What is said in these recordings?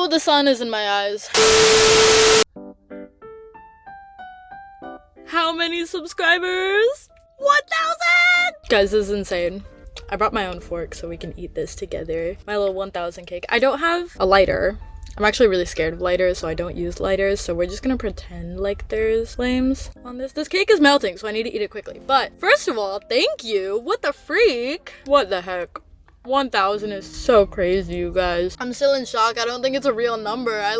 Oh, the sun is in my eyes. How many subscribers? 1,000! Guys, this is insane. I brought my own fork so we can eat this together. My little 1,000 cake. I don't have a lighter. I'm actually really scared of lighters, so I don't use lighters. So we're just gonna pretend like there's flames on this. This cake is melting, so I need to eat it quickly. But first of all, thank you. What the freak? What the heck? 1,000 is so crazy, you guys. I'm still in shock. I don't think it's a real number. I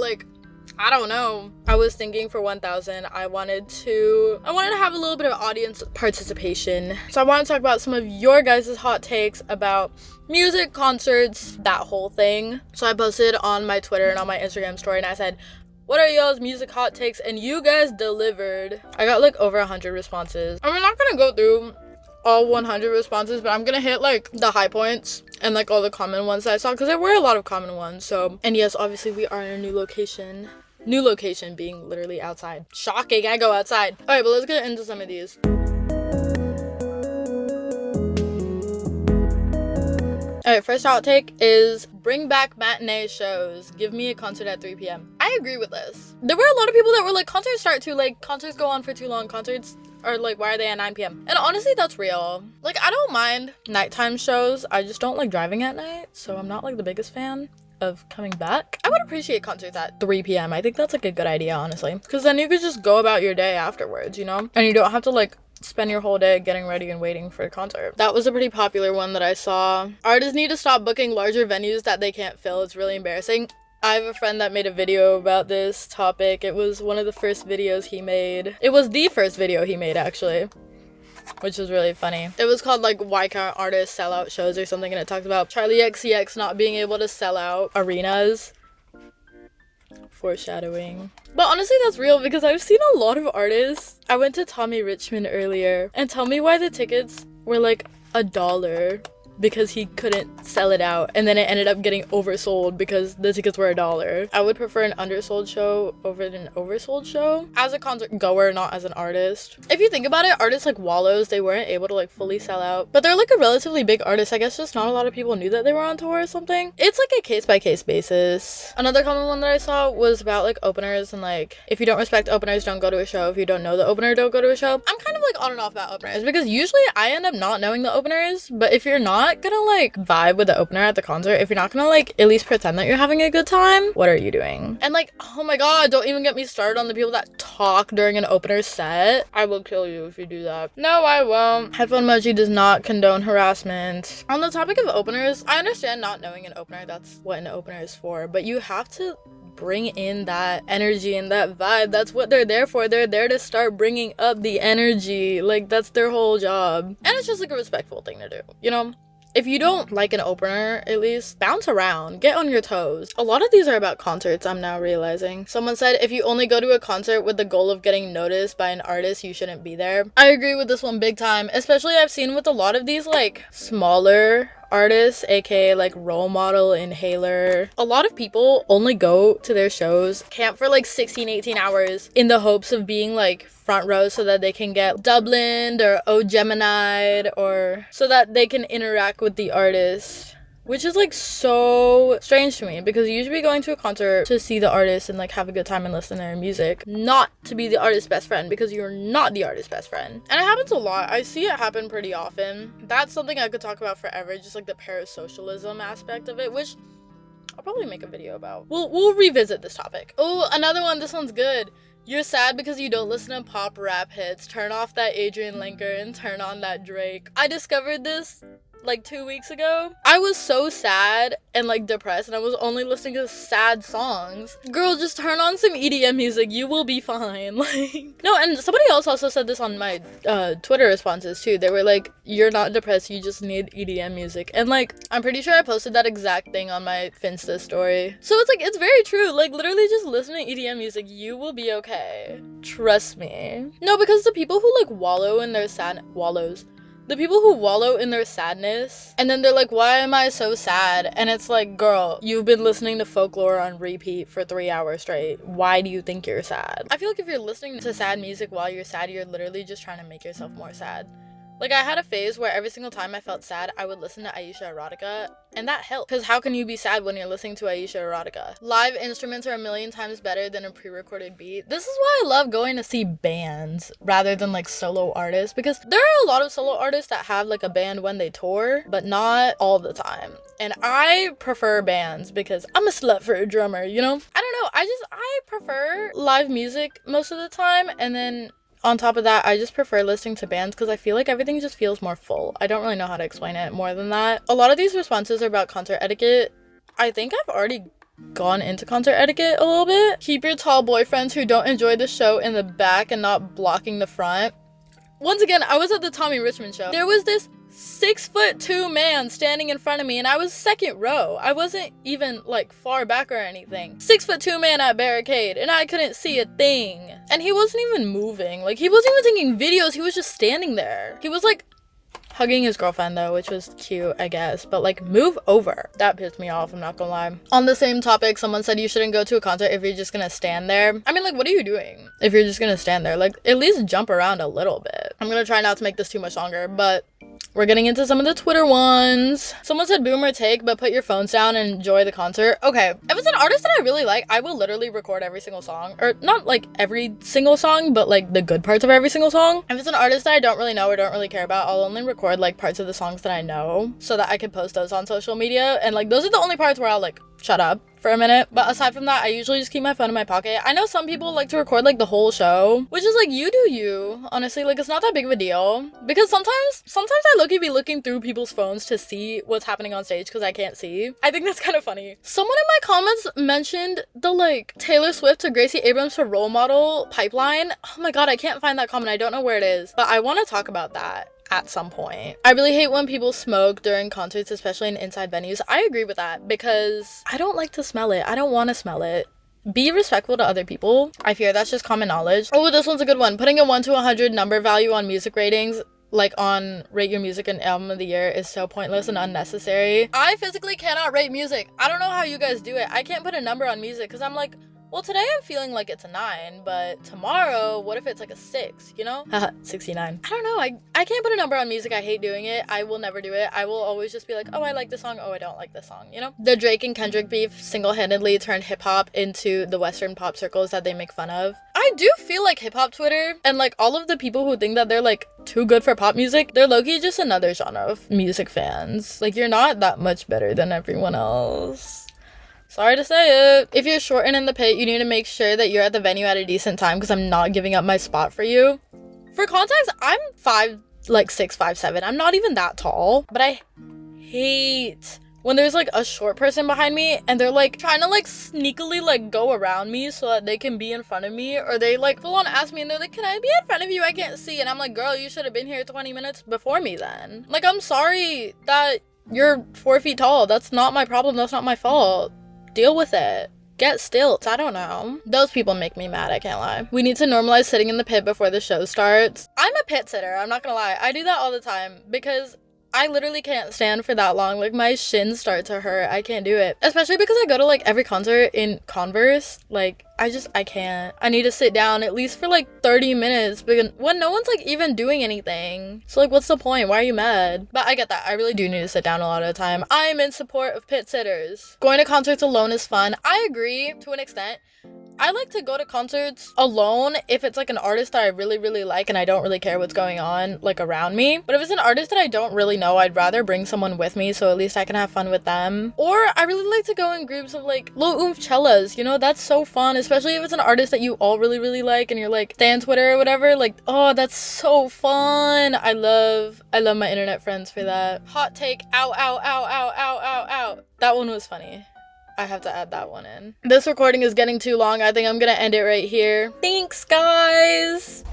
don't know. I was thinking for 1,000, I wanted to have a little bit of audience participation. So I want to talk about some of your guys' hot takes about music, concerts, that whole thing. So I posted on my Twitter and on my Instagram story, and I said, what are y'all's music hot takes? And you guys delivered. I got like over 100 responses. And we're not gonna go through all 100 responses, but I'm gonna hit like the high points and like all the common ones that I saw, because there were a lot of common ones. So, and yes, obviously we are in a new location. New location being literally outside. Shocking, I go outside. All right, but let's get into some of these. All right, first hot take is bring back matinee shows. Give me a concert at 3 p.m. I agree with this. There were a lot of people that were like, concerts start too late. Concerts go on for too long. Concerts are like, why are they at 9 p.m.? And honestly, that's real. Like, I don't mind nighttime shows. I just don't like driving at night. So I'm not like the biggest fan of coming back. I would appreciate concerts at 3 p.m. I think that's like a good idea, honestly, because then you could just go about your day afterwards, you know, and you don't have to like spend your whole day getting ready and waiting for a concert. That was a pretty popular one that I saw. Artists need to stop booking larger venues that they can't fill. It's really embarrassing. I have a friend that made a video about this topic. It was one of the first videos he made. It was the first video he made, actually, which was really funny. It was called like, why can't artists sell out shows or something, and it talked about Charlie XCX not being able to sell out arenas. Foreshadowing. But honestly, that's real, because I've seen a lot of artists. I went to Tommy Richmond earlier, and tell me why the tickets were like $1 because he couldn't sell it out, and then it ended up getting oversold because the tickets were $1. I would prefer an undersold show over an oversold show as a concert goer, not as an artist. If you think about it, artists like Wallows, they weren't able to like fully sell out, but they're like a relatively big artist. I guess just not a lot of people knew that they were on tour or something. It's like a case-by-case basis. Another common one that I saw was about like openers, and like, if you don't respect openers, don't go to a show. If you don't know the opener, don't go to a show. I'm kind of like on and off about openers, because usually I end up not knowing the openers, but if you're not gonna like vibe with the opener at the concert, if you're not gonna like at least pretend that you're having a good time, what are you doing? And like, oh my god, don't even get me started on the people that talk during an opener set. I will kill you if you do that. No, I won't. Headphone emoji does not condone harassment. On the topic of openers, I understand not knowing an opener, that's what an opener is for, but you have to bring in that energy and that vibe. That's what they're there for. They're there to start bringing up the energy. Like, that's their whole job. And it's just like a respectful thing to do, you know? If you don't like an opener, at least bounce around, get on your toes. A lot of these are about concerts, I'm now realizing. Someone said, if you only go to a concert with the goal of getting noticed by an artist, you shouldn't be there. I agree with this one big time. Especially I've seen with a lot of these like smaller artists, aka like Role Model, Inhaler. A lot of people only go to their shows, camp for like 16-18 hours in the hopes of being like front row so that they can get Dublined or O Gemini'd, or so that they can interact with the artist. Which is like so strange to me, because you should be going to a concert to see the artist and like have a good time and listen to their music, not to be the artist's best friend, because you're not the artist's best friend. And it happens a lot. I see it happen pretty often. That's something I could talk about forever, just like the parasocialism aspect of it, which I'll probably make a video about. We'll revisit this topic. Oh, another one. This one's good. You're sad because you don't listen to pop rap hits. Turn off that Adrian Linker and turn on that Drake. I discovered this like 2 weeks ago. I was so sad and like depressed, and I was only listening to sad songs. Girl, just turn on some EDM music, you will be fine. Like, no, and somebody else also said this on my Twitter responses too. They were like, you're not depressed, you just need EDM music. And like, I'm pretty sure I posted that exact thing on my Finsta story. So it's like, it's very true. Like, literally just listen to EDM music, you will be okay. Trust me. No, because the people who like wallow in their the people who wallow in their sadness, and then they're like, why am I so sad? And it's like, girl, you've been listening to folklore on repeat for 3 hours straight. Why do you think you're sad? I feel like if you're listening to sad music while you're sad, you're literally just trying to make yourself more sad. Like, I had a phase where every single time I felt sad, I would listen to Aisha Erotica, and that helped. Because how can you be sad when you're listening to Aisha Erotica? Live instruments are a million times better than a pre-recorded beat. This is why I love going to see bands rather than like solo artists, because there are a lot of solo artists that have like a band when they tour, but not all the time. And I prefer bands because I'm a slut for a drummer, you know? I don't know, I prefer live music most of the time, and then on top of that, I just prefer listening to bands because I feel like everything just feels more full. I don't really know how to explain it more than that. A lot of these responses are about concert etiquette. I think I've already gone into concert etiquette a little bit. Keep your tall boyfriends who don't enjoy the show in the back and not blocking the front. Once again, I was at the Tommy Richmond show. There was this 6'2" man standing in front of me, and I was second row. I wasn't even like far back or anything. 6'2" man at barricade, and I couldn't see a thing. And he wasn't even moving. Like, he wasn't even taking videos. He was just standing there. He was like hugging his girlfriend though, which was cute, I guess, but like, move over. That pissed me off, I'm not gonna lie. On the same topic, someone said you shouldn't go to a concert if you're just gonna stand there. I mean, like, what are you doing if you're just gonna stand there? Like, at least jump around a little bit. I'm gonna try not to make this too much longer, but we're getting into some of the Twitter ones. Someone said boomer take, but put your phones down and enjoy the concert. Okay, if it's an artist that I really like, I will literally record every single song. Or not like every single song, but like the good parts of every single song. If it's an artist that I don't really know or don't really care about, I'll only record like parts of the songs that I know so that I can post those on social media. And like, those are the only parts where I'll like shut up for a minute. But aside from that, I usually just keep my phone in my pocket. I know some people like to record like the whole show, which is like, you do you. Honestly, like, it's not that big of a deal, because sometimes I low-key be looking through people's phones to see what's happening on stage because I can't see. I think that's kind of funny. Someone in my comments mentioned the like Taylor Swift to Gracie Abrams for role model pipeline. Oh my god, I can't find that comment. I don't know where it is, but I want to talk about that at some point. I really hate when people smoke during concerts, especially in inside venues. I agree with that because I don't like to smell it. I don't want to smell it. Be respectful to other people. I fear that's just common knowledge. Oh, this one's a good one. Putting a 1 to 100 number value on music ratings, like on Rate Your Music and Album of the Year, is so pointless and unnecessary. I physically cannot rate music. I don't know how you guys do it. I can't put a number on music because I'm like, well, today I'm feeling like it's a 9, but tomorrow, what if it's like a 6, you know? Haha, 69. I don't know, I can't put a number on music. I hate doing it. I will never do it. I will always just be like, oh, I like this song, oh, I don't like this song, you know? The Drake and Kendrick beef single-handedly turned hip-hop into the Western pop circles that they make fun of. I do feel like hip-hop Twitter and like all of the people who think that they're like too good for pop music, they're low-key just another genre of music fans. Like, you're not that much better than everyone else. Sorry to say it. If you're short and in the pit, you need to make sure that you're at the venue at a decent time because I'm not giving up my spot for you. For context, I'm 5'6", 5'7". I'm not even that tall, but I hate when there's like a short person behind me and they're like trying to like sneakily like go around me so that they can be in front of me, or they like full on ask me and they're like, can I be in front of you? I can't see. And I'm like, girl, you should have been here 20 minutes before me then. Like, I'm sorry that you're 4 feet tall. That's not my problem. That's not my fault. Deal with it. Get stilts. I don't know. Those people make me mad, I can't lie. We need to normalize sitting in the pit before the show starts. I'm a pit sitter, I'm not gonna lie. I do that all the time because I literally can't stand for that long. Like, my shins start to hurt. I can't do it. Especially because I go to like every concert in Converse. Like, I can't. I need to sit down at least for like 30 minutes because when no one's like even doing anything. So like, what's the point? Why are you mad? But I get that. I really do need to sit down a lot of the time. I'm in support of pit sitters. Going to concerts alone is fun. I agree to an extent. I like to go to concerts alone if it's like an artist that I really, really like and I don't really care what's going on like around me. But if it's an artist that I don't really know, I'd rather bring someone with me so at least I can have fun with them. Or I really like to go in groups of like little oomph-cellas, you know? That's so fun, especially if it's an artist that you all really, really like and you're like stan Twitter or whatever. Like, oh, that's so fun. I love my internet friends for that. Hot take, ow, ow, ow, ow, ow, ow, ow. That one was funny. I have to add that one in. This recording is getting too long. I think I'm gonna end it right here. Thanks, guys.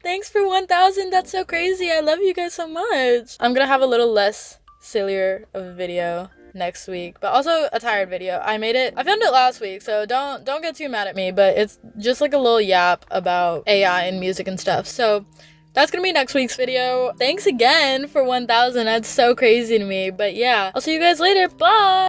Thanks for 1,000. That's so crazy. I love you guys so much. I'm gonna have a little less sillier of a video next week, but also a tired video. I filmed it last week, so don't get too mad at me, but it's just like a little yap about AI and music and stuff. So that's gonna be next week's video. Thanks again for 1,000. That's so crazy to me. But yeah, I'll see you guys later. Bye!